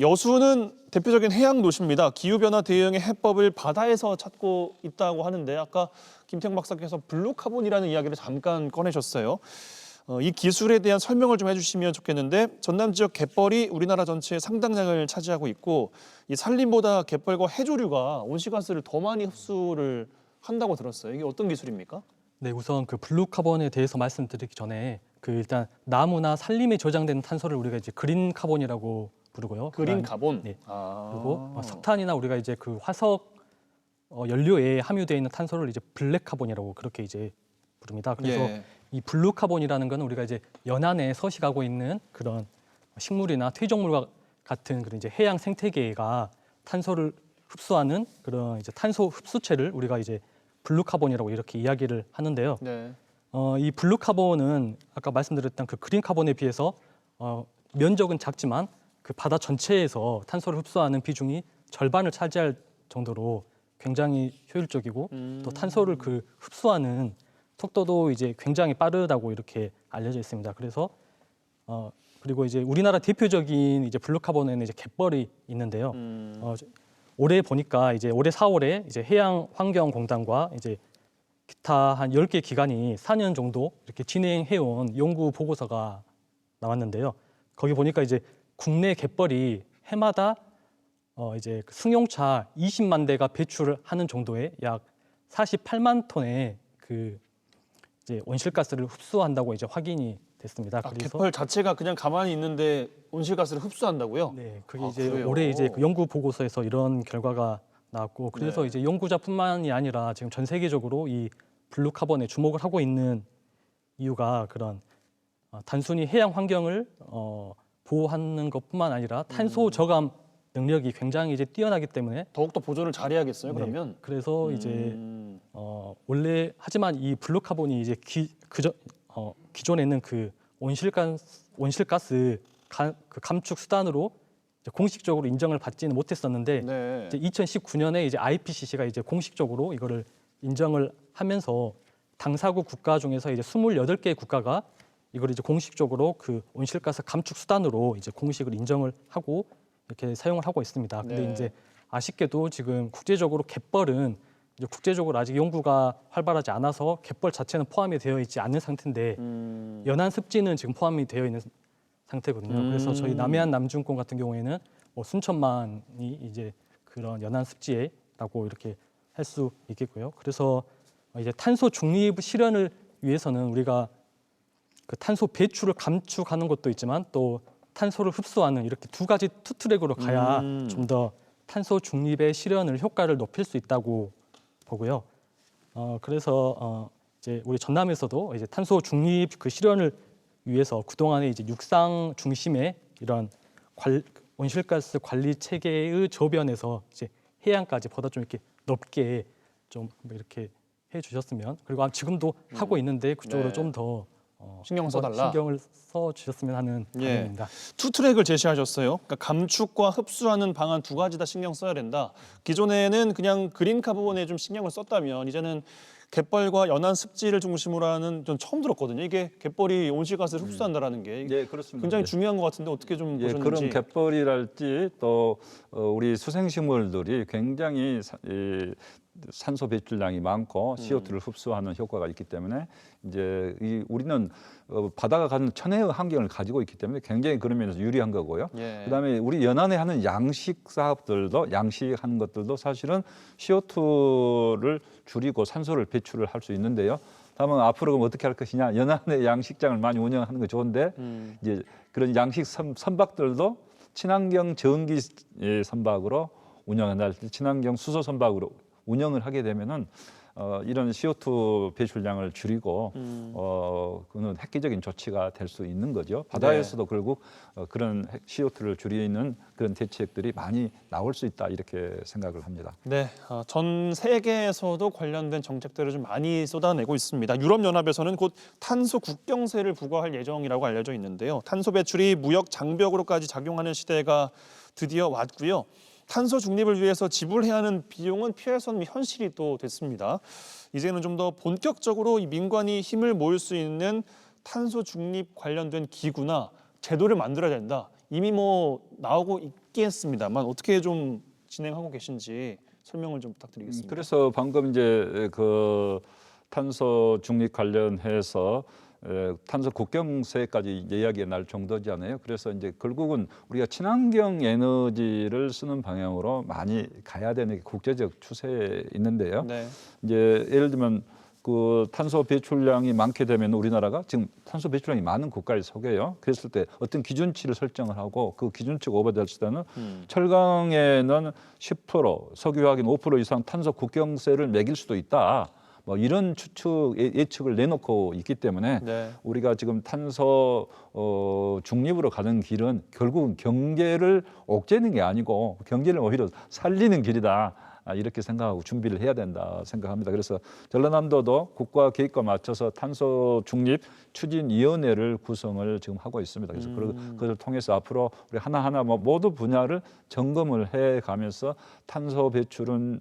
여수는 대표적인 해양 도시입니다. 기후변화 대응의 해법을 바다에서 찾고 있다고 하는데 아까 김태형 박사께서 블루카본이라는 이야기를 잠깐 꺼내셨어요. 이 기술에 대한 설명을 좀 해주시면 좋겠는데 전남 지역 갯벌이 우리나라 전체의 상당량을 차지하고 있고 이 산림보다 갯벌과 해조류가 온실가스를 더 많이 흡수를 한다고 들었어요. 이게 어떤 기술입니까? 네, 우선 그 블루카본에 대해서 말씀드리기 전에 그 일단 나무나 산림에 저장되는 탄소를 우리가 이제 그린 카본이라고 부르고요. 그린 카본. 네. 아. 그리고 석탄이나 우리가 이제 그 화석 연료에 함유되어 있는 탄소를 이제 블랙 카본이라고 그렇게 이제 부릅니다. 그래서 예. 이 블루 카본이라는 건 우리가 이제 연안에 서식하고 있는 그런 식물이나 퇴적물과 같은 그런 이제 해양 생태계가 탄소를 흡수하는 그런 이제 탄소 흡수체를 우리가 이제 블루 카본이라고 이렇게 이야기를 하는데요. 네. 이 블루 카본은 아까 말씀드렸던 그 그린 카본에 비해서 면적은 작지만 그 바다 전체에서 탄소를 흡수하는 비중이 절반을 차지할 정도로 굉장히 효율적이고 또 탄소를 그 흡수하는 속도도 이제 굉장히 빠르다고 이렇게 알려져 있습니다. 그래서 그리고 이제 우리나라 대표적인 이제 블루카본에는 이제 갯벌이 있는데요. 올해 보니까 이제 올해 4월에 이제 해양환경공단과 이제 기타 한 10개 기관이 4년 정도 이렇게 진행해온 연구 보고서가 나왔는데요. 거기 보니까 이제 국내 갯벌이 해마다 이제 승용차 20만 대가 배출을 하는 정도의 약 48만 톤의 그 이제 온실가스를 흡수한다고 이제 확인이 됐습니다. 아, 그래서 갯벌 자체가 그냥 가만히 있는데 온실가스를 흡수한다고요? 네, 그게 아, 이제 그래요? 올해 이제 그 연구 보고서에서 이런 결과가 나왔고 그래서 네. 이제 연구자뿐만이 아니라 지금 전 세계적으로 이 블루카본에 주목을 하고 있는 이유가 그런 단순히 해양 환경을 보호하는 것뿐만 아니라 탄소 저감 능력이 굉장히 이제 뛰어나기 때문에 더욱더 보존을 잘해야겠어요. 네, 그러면 그래서 이제 원래 하지만 이 블루카본이 이제 기존에는 그 온실가스 그 감축 수단으로 이제 공식적으로 인정을 받지는 못했었는데 네. 이제 2019년에 이제 IPCC가 이제 공식적으로 이거를 인정을 하면서 당사국 국가 중에서 이제 28개 국가가 이걸 이제 공식적으로 그 온실가스 감축 수단으로 이제 공식을 인정을 하고 이렇게 사용을 하고 있습니다. 근데 네. 이제 아쉽게도 지금 국제적으로 갯벌은 이제 국제적으로 아직 연구가 활발하지 않아서 갯벌 자체는 포함이 되어 있지 않는 상태인데 연안 습지는 지금 포함이 되어 있는 상태거든요. 그래서 저희 남해안 남중권 같은 경우에는 뭐 순천만이 이제 그런 연안 습지에라고 이렇게 할 수 있겠고요. 그래서 이제 탄소 중립 실현을 위해서는 우리가 그 탄소 배출을 감축하는 것도 있지만 또 탄소를 흡수하는 이렇게 두 가지 투트랙으로 가야 좀 더 탄소 중립의 실현을 효과를 높일 수 있다고 보고요. 그래서 이제 우리 전남에서도 이제 탄소 중립 그 실현을 위해서 그동안에 이제 육상 중심의 이런 온실가스 관리 체계의 저변에서 이제 해양까지 보다 좀 이렇게 넓게 좀 이렇게 해주셨으면, 그리고 지금도 하고 있는데 그쪽으로 네. 좀 더 신경 써달라. 신경을 써주셨으면 하는 예. 바람입니다. 투 트랙을 제시하셨어요. 그러니까 감축과 흡수하는 방안 두 가지 다 신경 써야 된다. 기존에는 그냥 그린 카본에 좀 신경을 썼다면 이제는 갯벌과 연안 습지를 중심으로 하는 전 처음 들었거든요. 이게 갯벌이 온실가스를 흡수한다라는 게 예, 그렇습니다. 굉장히 예. 중요한 것 같은데 어떻게 좀 예, 보셨는지. 그런 갯벌이랄지 또 우리 수생식물들이 굉장히 산소 배출량이 많고 CO2를 흡수하는 효과가 있기 때문에 이제 우리는 바다가 가진 천혜의 환경을 가지고 있기 때문에 굉장히 그런 면에서 유리한 거고요. 예. 그다음에 우리 연안에 하는 양식 사업들도 양식하는 것들도 사실은 CO2를 줄이고 산소를 배출을 할 수 있는데요. 다만 앞으로 그럼 어떻게 할 것이냐? 연안의 양식장을 많이 운영하는 거 좋은데 이제 그런 양식 선박들도 친환경 전기 선박으로 운영한다. 친환경 수소 선박으로 운영을 하게 되면은 이런 CO2 배출량을 줄이고 그는 획기적인 조치가 될 수 있는 거죠. 바다에서도 결국 그런 CO2를 줄이는 그런 대책들이 많이 나올 수 있다 이렇게 생각을 합니다. 네, 전 세계에서도 관련된 정책들을 좀 많이 쏟아내고 있습니다. 유럽연합에서는 곧 탄소 국경세를 부과할 예정이라고 알려져 있는데요. 탄소 배출이 무역 장벽으로까지 작용하는 시대가 드디어 왔고요. 탄소 중립을 위해서 지불해야 하는 비용은 피할 수 없는 현실이 또 됐습니다. 이제는 좀 더 본격적으로 이 민관이 힘을 모을 수 있는 탄소 중립 관련된 기구나 제도를 만들어야 된다. 이미 뭐 나오고 있겠습니다만 어떻게 좀 진행하고 계신지 설명을 좀 부탁드리겠습니다. 그래서 방금 이제 그 탄소 중립 관련해서 탄소 국경세까지 이야기가 날 정도잖아요. 그래서 이제 결국은 우리가 친환경 에너지를 쓰는 방향으로 많이 가야 되는 게 국제적 추세에 있는데요. 네. 이제 예를 들면 그 탄소 배출량이 많게 되면 우리나라가 지금 탄소 배출량이 많은 국가에 속해요. 그랬을 때 어떤 기준치를 설정을 하고 그 기준치가 오버됐을 때는 철강에는 10%, 석유화학인 5% 이상 탄소 국경세를 매길 수도 있다. 뭐 이런 예측을 내놓고 있기 때문에 네. 우리가 지금 탄소 중립으로 가는 길은 결국은 경제를 옥죄는 게 아니고 경제를 오히려 살리는 길이다. 이렇게 생각하고 준비를 해야 된다 생각합니다. 그래서 전라남도도 국가 계획과 맞춰서 탄소 중립 추진위원회를 구성을 지금 하고 있습니다. 그래서 그것을 통해서 앞으로 우리 하나하나 모두 분야를 점검을 해가면서 탄소 배출은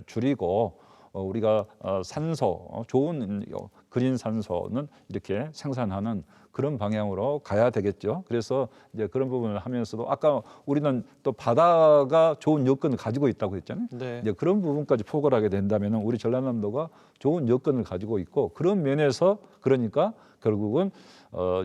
줄이고 우리가 산소, 좋은 그린 산소는 이렇게 생산하는 그런 방향으로 가야 되겠죠. 그래서 이제 그런 부분을 하면서도 아까 우리는 또 바다가 좋은 여건을 가지고 있다고 했잖아요. 네. 이제 그런 부분까지 포괄하게 하게 된다면 우리 전라남도가 좋은 여건을 가지고 있고 그런 면에서 그러니까 결국은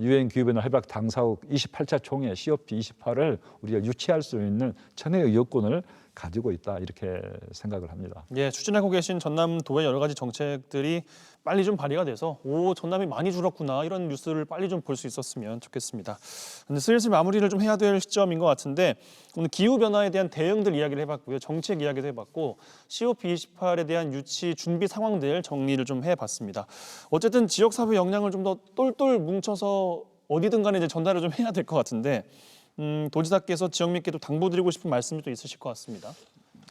유엔 기후변화 협약 당사국 28차 총회 COP28을 우리가 유치할 수 있는 천혜의 여건을 가지고 있다 이렇게 생각을 합니다. 예, 추진하고 계신 전남도의 여러 가지 정책들이 빨리 좀 발의가 돼서 전남이 많이 줄었구나 이런 뉴스를 빨리 좀 볼 수 있었으면 좋겠습니다. 근데 슬슬 마무리를 좀 해야 될 시점인 것 같은데 오늘 기후 변화에 대한 대응들 이야기를 해봤고요, 정책 이야기도 해봤고 COP28에 대한 유치 준비 상황들 정리를 좀 해봤습니다. 어쨌든 지역 사회 역량을 좀 더 똘똘 뭉쳐서 어디든 간에 이제 전달을 좀 해야 될 것 같은데. 도지사께서 지역민께도 당부드리고 싶은 말씀이 또 있으실 것 같습니다.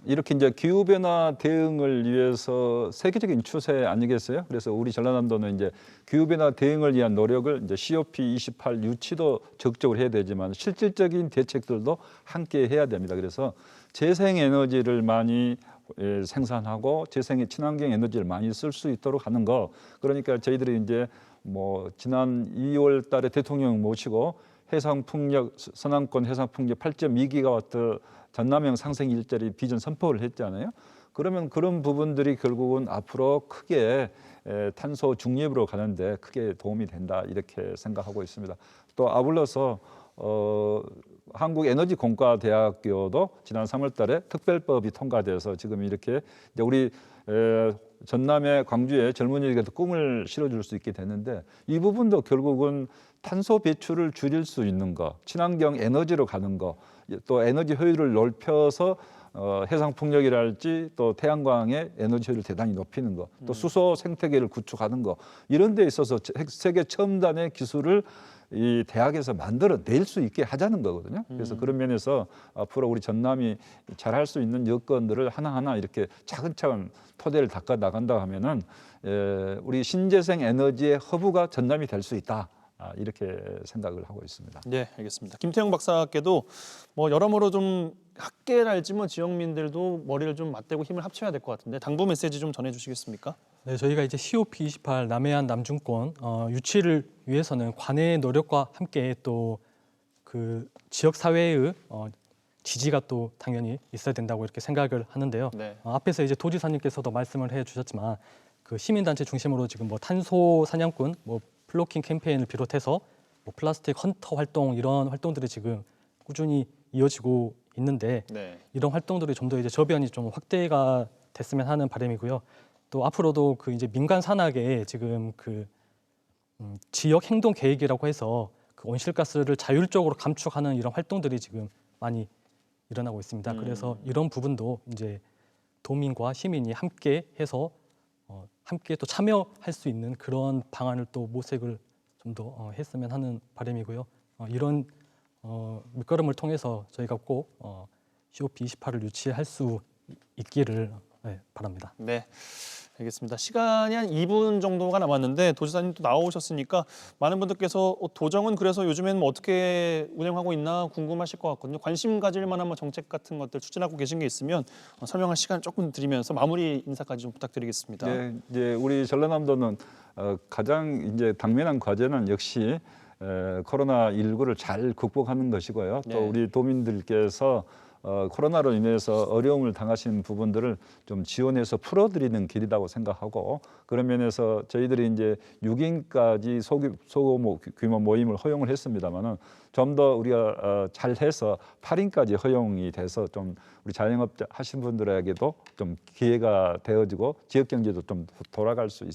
이렇게 이제 기후 변화 대응을 위해서 세계적인 추세 아니겠어요? 그래서 우리 전라남도는 이제 기후 변화 대응을 위한 노력을 이제 COP28 유치도 적극적으로 해야 되지만 실질적인 대책들도 함께 해야 됩니다. 그래서 재생 에너지를 많이 생산하고 재생 친환경 에너지를 많이 쓸 수 있도록 하는 거. 그러니까 저희들이 이제 뭐 지난 2월 달에 대통령 모시고 서남권 해상풍력 8.2기가와트 전남형 상생 일자리 비전 선포를 했잖아요. 그러면 그런 부분들이 결국은 앞으로 크게 탄소 중립으로 가는데 크게 도움이 된다 이렇게 생각하고 있습니다. 또 아울러서 한국에너지공과대학교도 지난 3월달에 특별법이 통과돼서 지금 이렇게 이제 우리 전남의 광주의 젊은이들에게도 꿈을 실어줄 수 있게 됐는데 이 부분도 결국은 탄소 배출을 줄일 수 있는 거, 친환경 에너지로 가는 거, 또 에너지 효율을 넓혀서 해상 풍력이랄지 또 태양광의 에너지 효율을 대단히 높이는 거, 또 수소 생태계를 구축하는 거 이런 데 있어서 세계 첨단의 기술을 이 대학에서 만들어낼 수 있게 하자는 거거든요. 그래서 그런 면에서 앞으로 우리 전남이 잘할 수 있는 여건들을 하나하나 이렇게 차근차근 토대를 닦아 나간다 하면은 우리 신재생 에너지의 허브가 전남이 될 수 있다. 이렇게 생각을 하고 있습니다. 네, 알겠습니다. 김태형 박사께도 뭐 여러모로 좀 학계랄지 뭐 지역민들도 머리를 좀 맞대고 힘을 합쳐야 될 것 같은데 당부 메시지 좀 전해주시겠습니까? 네, 저희가 이제 COP28 남해안 남중권 유치를 위해서는 관의 노력과 함께 또 그 지역 사회의 지지가 또 당연히 있어야 된다고 이렇게 생각을 하는데요. 네. 앞에서 이제 도지사님께서도 말씀을 해주셨지만 그 시민단체 중심으로 지금 뭐 탄소 사냥꾼, 뭐 플로킹 캠페인을 비롯해서 뭐 플라스틱 헌터 활동 이런 활동들이 지금 꾸준히 이어지고 있는데 네. 이런 활동들이 좀 더 이제 저변이 좀 확대가 됐으면 하는 바람이고요. 또 앞으로도 그 이제 민간 산학에 지금 그 지역 행동 계획이라고 해서 그 온실가스를 자율적으로 감축하는 이런 활동들이 지금 많이 일어나고 있습니다. 그래서 이런 부분도 이제 도민과 시민이 함께 해서 함께 또 참여할 수 있는 그런 방안을 또 모색을 좀 더 했으면 하는 바람이고요. 이런 밑거름을 통해서 저희가 꼭 COP28을 유치할 수 있기를 바랍니다. 네, 알겠습니다. 시간이 한 2분 정도가 남았는데 도지사님 또 나오셨으니까 많은 분들께서 도정은 그래서 요즘에는 뭐 어떻게 운영하고 있나 궁금하실 것 같거든요. 관심 가질 만한 뭐 정책 같은 것들 추진하고 계신 게 있으면 설명할 시간 조금 드리면서 마무리 인사까지 좀 부탁드리겠습니다. 네, 이제 우리 전라남도는 가장 이제 당면한 과제는 역시 코로나19를 잘 극복하는 것이고요. 네. 또 우리 도민들께서 코로나로 인해서 어려움을 당하신 부분들을 좀 지원해서 풀어드리는 길이라고 생각하고 그런 면에서 저희들이 이제 6인까지 소규모 모임을 허용을 했습니다만은 좀 더 우리가 잘해서 8인까지 허용이 돼서 좀 우리 자영업 하신 분들에게도 좀 기회가 되어지고 지역 경제도 좀 돌아갈 수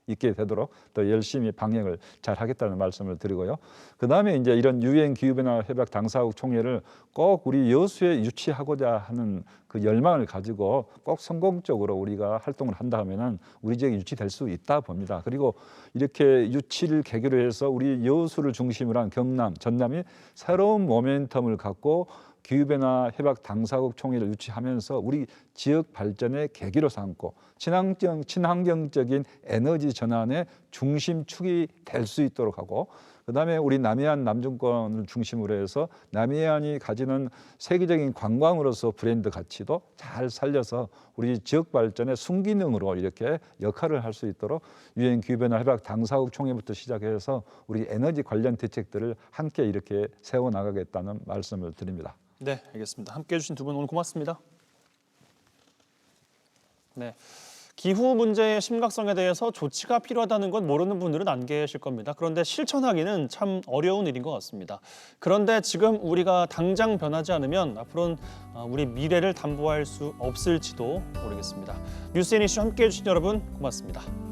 있게 되도록 더 열심히 방역을 잘 하겠다는 말씀을 드리고요. 그다음에 이제 이런 유엔 기후변화 협약 당사국 총회를 꼭 우리 여수에 유치하고자 하는 그 열망을 가지고 꼭 성공적으로 우리가 활동을 한다 하면은 우리 지역에 유치될 수 있다 봅니다. 그리고 이렇게 유치를 계기로 해서 우리 여수를 중심으로 한 경남, 전남이 새로운 모멘텀을 갖고 기후변화 협약 당사국 총회를 유치하면서 우리 지역 발전의 계기로 삼고 친환경적인 에너지 전환의 중심축이 될 수 있도록 하고 그다음에 우리 남해안 남중권을 중심으로 해서 남해안이 가지는 세계적인 관광으로서 브랜드 가치도 잘 살려서 우리 지역 발전의 순기능으로 이렇게 역할을 할 수 있도록 유엔 기후변화 협약 당사국 총회부터 시작해서 우리 에너지 관련 대책들을 함께 이렇게 세워 나가겠다는 말씀을 드립니다. 네, 알겠습니다. 함께해 주신 두 분 오늘 고맙습니다. 네, 기후 문제의 심각성에 대해서 조치가 필요하다는 건 모르는 분들은 안 계실 겁니다. 그런데 실천하기는 참 어려운 일인 것 같습니다. 그런데 지금 우리가 당장 변하지 않으면 앞으로는 우리 미래를 담보할 수 없을지도 모르겠습니다. 뉴스앤이슈 함께해 주신 여러분 고맙습니다.